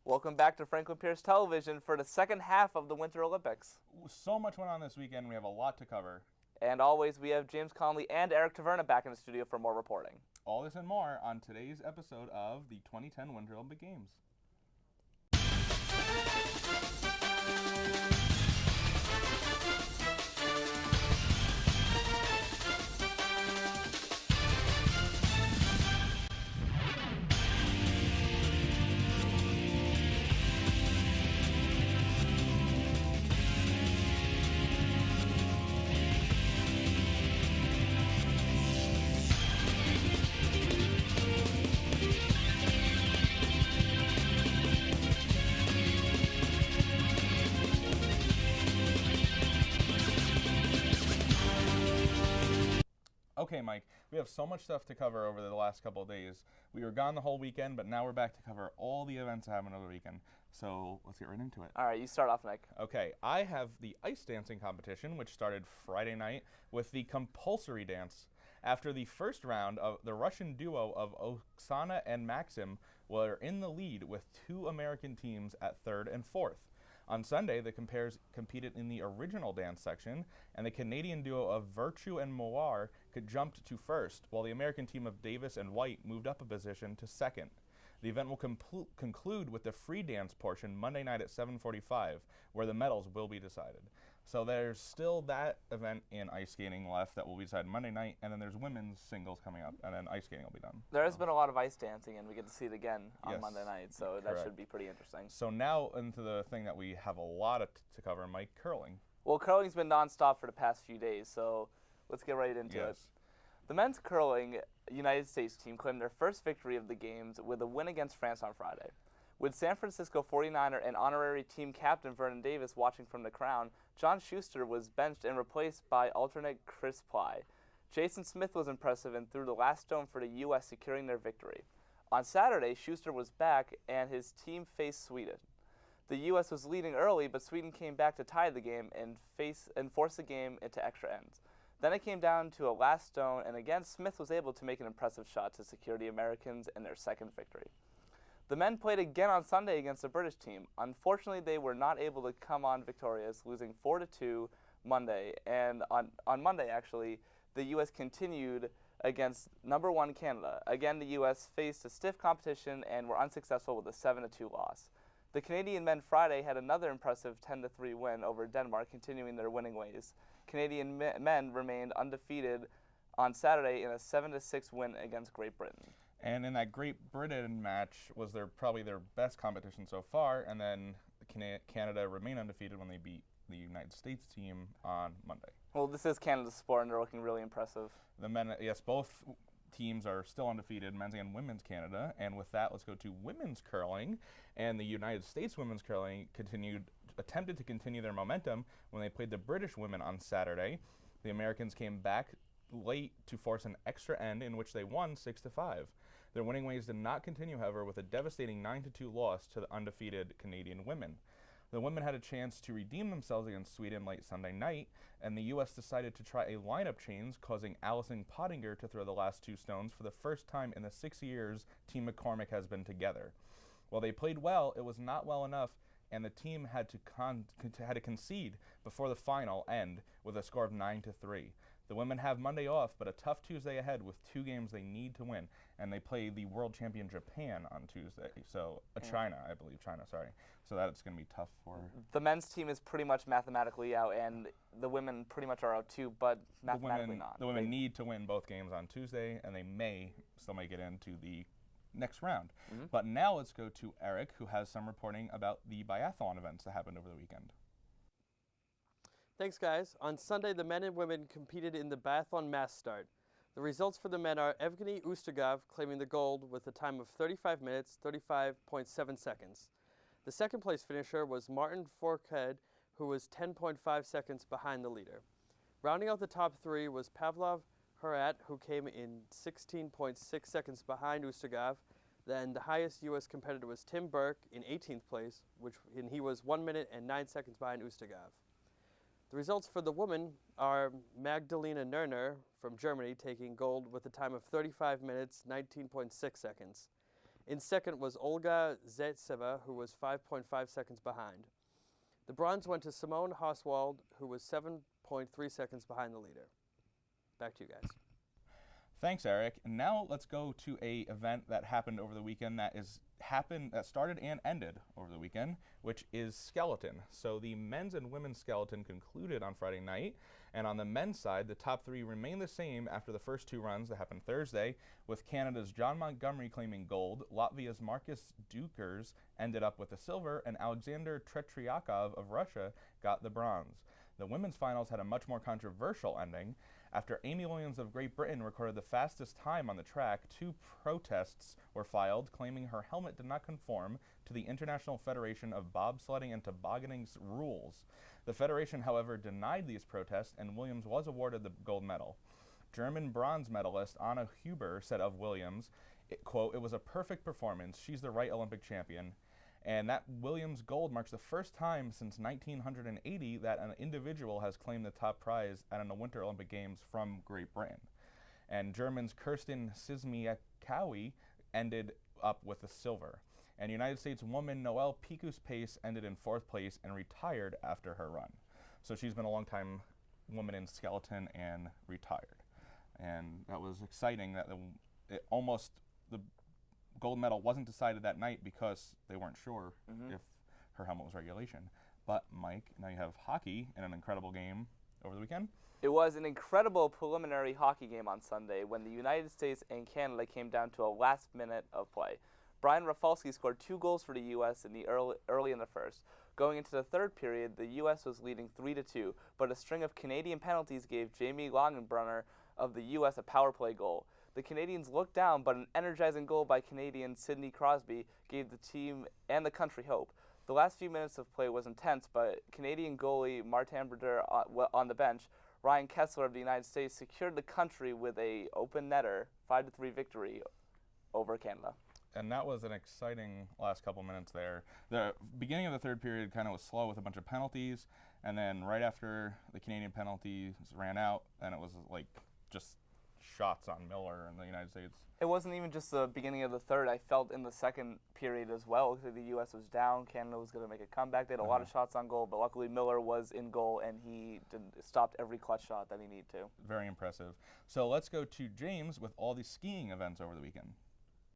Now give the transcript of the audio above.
Welcome back to Franklin Pierce Television for the second half of the Winter Olympics. So much went on this weekend. We have a lot to cover. And always, we have James Conley and Eric Taverna back in the studio for more reporting. All this and more on today's episode of the 2010 Winter Olympic Games. Okay, Mike, we have so much stuff to cover over the last couple of days. We were gone the whole weekend, but now we're back to cover all the events that happened over the weekend. So let's get right into it. All right, you start off, Nick. Okay, I have the ice dancing competition, which started Friday night with the compulsory dance. After the first round, the Russian duo of Oksana and Maxim were in the lead with two American teams at third and fourth. On Sunday, the compares competed in the original dance section, and the Canadian duo of Virtue and Moir jumped to first, while the American team of Davis and White moved up a position to second. The event will conclude with the free dance portion Monday night at 7:45, where the medals will be decided. So there's still that event in ice skating left that will be decided Monday night, and then there's women's singles coming up, and then ice skating will be done. There has been a lot of ice dancing, and we get to see it again on Yes, Monday night, so that should be pretty interesting. So now into the thing that we have a lot to cover, Mike, curling. Well, curling's been nonstop for the past few days, so let's get right into it. The men's curling United States team claimed their first victory of the games with a win against France on Friday. With San Francisco 49er and honorary team captain Vernon Davis watching from the crown, John Schuster was benched and replaced by alternate Chris Ply. Jason Smith was impressive and threw the last stone for the U.S., securing their victory. On Saturday, Schuster was back and his team faced Sweden. The U.S. was leading early, but Sweden came back to tie the game and force the game into extra ends. Then it came down to a last stone, and again Smith was able to make an impressive shot to secure the Americans in their second victory. The men played again on Sunday against the British team. Unfortunately, they were not able to come on victorious, losing 4-2 Monday. And on Monday, actually, the U.S. continued against number one Canada. Again, the U.S. faced a stiff competition and were unsuccessful with a 7-2 loss. The Canadian men Friday had another impressive 10-3 win over Denmark, continuing their winning ways. Canadian men remained undefeated on Saturday in a 7-6 win against Great Britain. And in that Great Britain match was probably their best competition so far, and then Canada remained undefeated when they beat the United States team on Monday. Well, this is Canada's sport, and they're looking really impressive. The men, yes, both teams are still undefeated, men's and women's Canada. And with that, let's go to women's curling. And the United States women's curling attempted to continue their momentum when they played the British women on Saturday. The Americans came back late to force an extra end in which they won 6-5. Their winning ways did not continue, however, with a devastating 9-2 loss to the undefeated Canadian women. The women had a chance to redeem themselves against Sweden late Sunday night, and the U.S. decided to try a lineup change, causing Allison Pottinger to throw the last two stones for the first time in the 6 years Team McCormick has been together. While they played well, it was not well enough, and the team had to concede before the final end with a score of 9-3. The women have Monday off, but a tough Tuesday ahead with two games they need to win, and they play the world champion Japan on Tuesday. So China, sorry. So that's going to be tough for. The men's team is pretty much mathematically out, and the women pretty much are out too, but mathematically not. The women need to win both games on Tuesday, and they may still make it into the next round. Mm-hmm. But now let's go to Eric, who has some reporting about the biathlon events that happened over the weekend. Thanks, guys. On Sunday, the men and women competed in the biathlon mass start. The results for the men are Evgeny Ustugov claiming the gold with a time of 35 minutes, 35.7 seconds. The second place finisher was Martin Fourcade, who was 10.5 seconds behind the leader. Rounding out the top three was Pavlov Herat, who came in 16.6 seconds behind Ustugov. Then the highest U.S. competitor was Tim Burke in 18th place, and he was 1 minute and 9 seconds behind Ustugov. The results for the women are Magdalena Nerner from Germany taking gold with a time of 35 minutes, 19.6 seconds. In second was Olga Zaitseva, who was 5.5 seconds behind. The bronze went to Simone Hoswald, who was 7.3 seconds behind the leader. Back to you guys. Thanks, Eric. And now let's go to a event that happened over the weekend that started and ended over the weekend, which is skeleton. So the men's and women's skeleton concluded on Friday night, and on the men's side, the top three remained the same after the first two runs that happened Thursday, with Canada's John Montgomery claiming gold, Latvia's Marcus Dukers ended up with the silver, and Alexander Tretriakov of Russia got the bronze. The women's finals had a much more controversial ending. After Amy Williams of Great Britain recorded the fastest time on the track, two protests were filed claiming her helmet did not conform to the International Federation of Bobsledding and Tobogganing's rules. The federation, however, denied these protests, and Williams was awarded the gold medal. German bronze medalist Anna Huber said of Williams, quote, "It was a perfect performance. She's the right Olympic champion." And that Williams gold marks the first time since 1980 that an individual has claimed the top prize at a Winter Olympic Games from Great Britain. And German's Kirsten Sismiakawi ended up with the silver. And United States woman Noelle Picus-Pace ended in fourth place and retired after her run. So she's been a long-time woman in skeleton and retired. And that was exciting that the gold medal wasn't decided that night because they weren't sure if her helmet was regulation. But Mike, now you have hockey in an incredible game over the weekend. It was an incredible preliminary hockey game on Sunday when the United States and Canada came down to a last minute of play. Brian Rafalski scored 2 goals for the U.S. in the early in the first. Going into the third period, the U.S. was leading 3-2, but a string of Canadian penalties gave Jamie Longenbrunner of the U.S. a power play goal. The Canadians looked down, but an energizing goal by Canadian Sidney Crosby gave the team and the country hope. The last few minutes of play was intense, but Canadian goalie Martin Brodeur on the bench, Ryan Kessler of the United States, secured the country with a open netter 5-3 victory over Canada. And that was an exciting last couple minutes there. The beginning of the third period kind of was slow with a bunch of penalties, and then right after the Canadian penalties ran out, and it was like just shots on Miller in the United States. It wasn't even just the beginning of the third. I felt in the second period as well, because the U.S. was down. Canada was going to make a comeback. They had a lot of shots on goal, but luckily Miller was in goal, and he stopped every clutch shot that he needed to. Very impressive. So let's go to James with all the skiing events over the weekend.